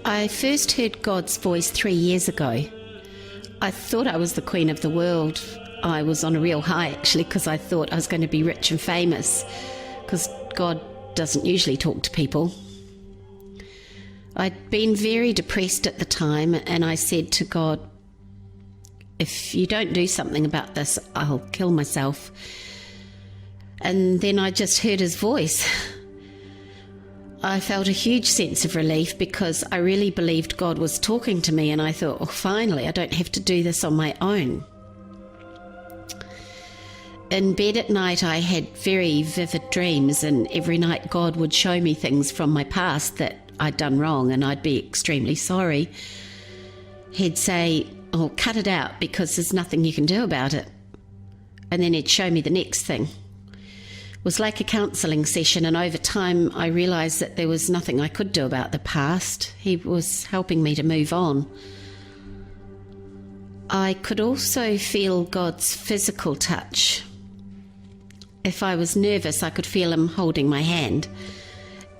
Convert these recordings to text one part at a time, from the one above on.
I first heard God's voice 3 years ago. I thought I was the queen of the world. I was on a real high, actually, because I thought I was going to be rich and famous, because God doesn't usually talk to people. I'd been very depressed at the time, and I said to God, if you don't do something about this, I'll kill myself. And then I just heard his voice. I felt a huge sense of relief because I really believed God was talking to me, and I thought, oh, finally, I don't have to do this on my own. In bed at night, I had very vivid dreams, and every night God would show me things from my past that I'd done wrong, and I'd be extremely sorry. He'd say, oh, cut it out because there's nothing you can do about it. And then he'd show me the next thing. It was like a counselling session, and over time I realised that there was nothing I could do about the past. He was helping me to move on. I could also feel God's physical touch. If I was nervous, I could feel him holding my hand.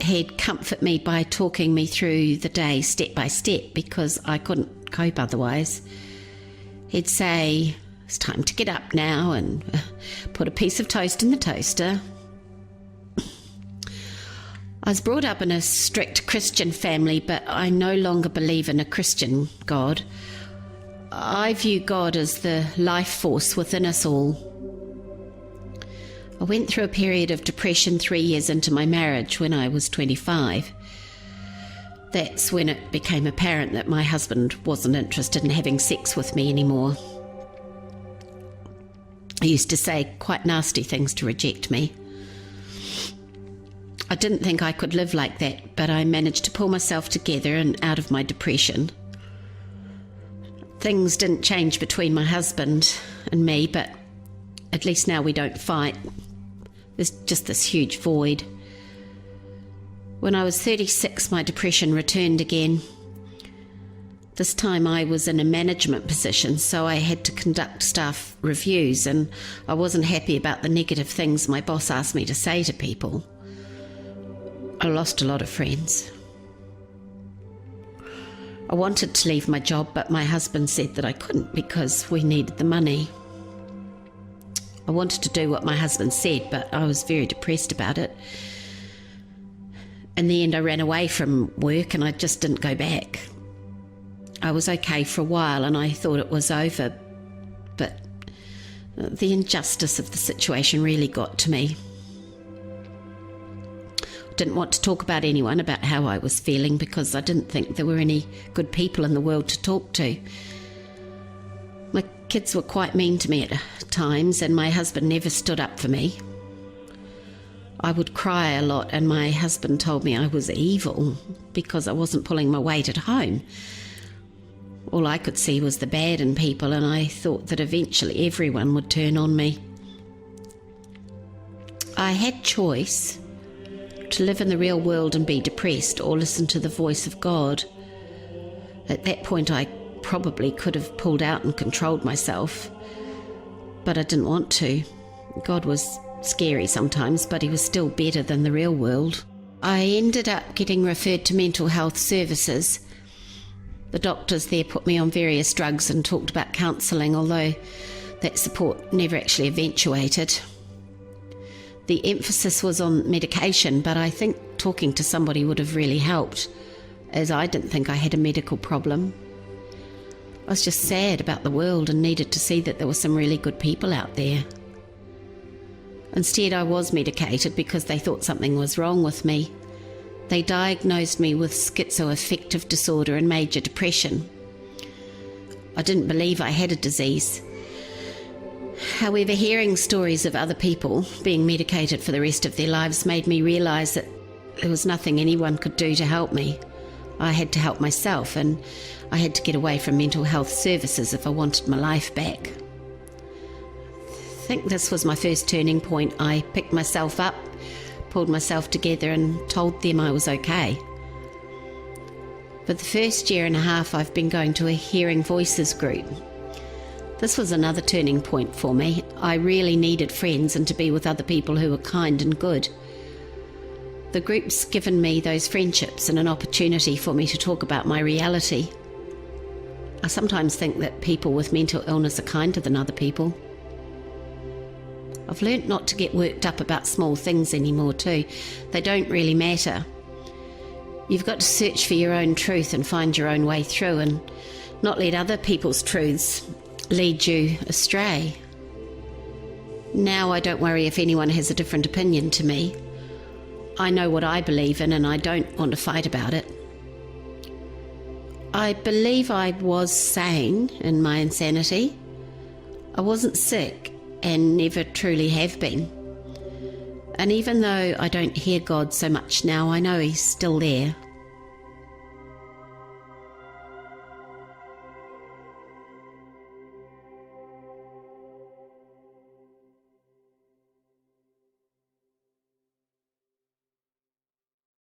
He'd comfort me by talking me through the day step by step because I couldn't cope otherwise. He'd say, it's time to get up now and put a piece of toast in the toaster. I was brought up in a strict Christian family, but I no longer believe in a Christian God. I view God as the life force within us all. I went through a period of depression 3 years into my marriage when I was 25. That's when it became apparent that my husband wasn't interested in having sex with me anymore. He used to say quite nasty things to reject me. I didn't think I could live like that, but I managed to pull myself together and out of my depression. Things didn't change between my husband and me, but at least now we don't fight. There's just this huge void. When I was 36, my depression returned again. This time I was in a management position, so I had to conduct staff reviews, and I wasn't happy about the negative things my boss asked me to say to people. I lost a lot of friends. I wanted to leave my job, but my husband said that I couldn't because we needed the money. I wanted to do what my husband said, but I was very depressed about it. In the end, I ran away from work and I just didn't go back. I was okay for a while and I thought it was over, but the injustice of the situation really got to me. I didn't want to talk about anyone about how I was feeling because I didn't think there were any good people in the world to talk to. My kids were quite mean to me at times, and my husband never stood up for me. I would cry a lot, and my husband told me I was evil because I wasn't pulling my weight at home. All I could see was the bad in people, and I thought that eventually everyone would turn on me. I had choice to live in the real world and be depressed, or listen to the voice of God. At that point I probably could have pulled out and controlled myself, but I didn't want to. God was scary sometimes, but he was still better than the real world. I ended up getting referred to mental health services. The doctors there put me on various drugs and talked about counselling, although that support never actually eventuated. The emphasis was on medication, but I think talking to somebody would have really helped, as I didn't think I had a medical problem. I was just sad about the world and needed to see that there were some really good people out there. Instead, I was medicated because they thought something was wrong with me. They diagnosed me with schizoaffective disorder and major depression. I didn't believe I had a disease. However, hearing stories of other people being medicated for the rest of their lives made me realise that there was nothing anyone could do to help me. I had to help myself, and I had to get away from mental health services if I wanted my life back. I think this was my first turning point. I picked myself up, pulled myself together and told them I was okay. For the first year and a half, I've been going to a hearing voices group. This was another turning point for me. I really needed friends and to be with other people who were kind and good. The group's given me those friendships and an opportunity for me to talk about my reality. I sometimes think that people with mental illness are kinder than other people. I've learnt not to get worked up about small things anymore too. They don't really matter. You've got to search for your own truth and find your own way through, and not let other people's truths lead you astray. Now I don't worry if anyone has a different opinion to me. I know what I believe in and I don't want to fight about it. I believe I was sane in my insanity. I wasn't sick and never truly have been. And even though I don't hear God so much now, I know He's still there.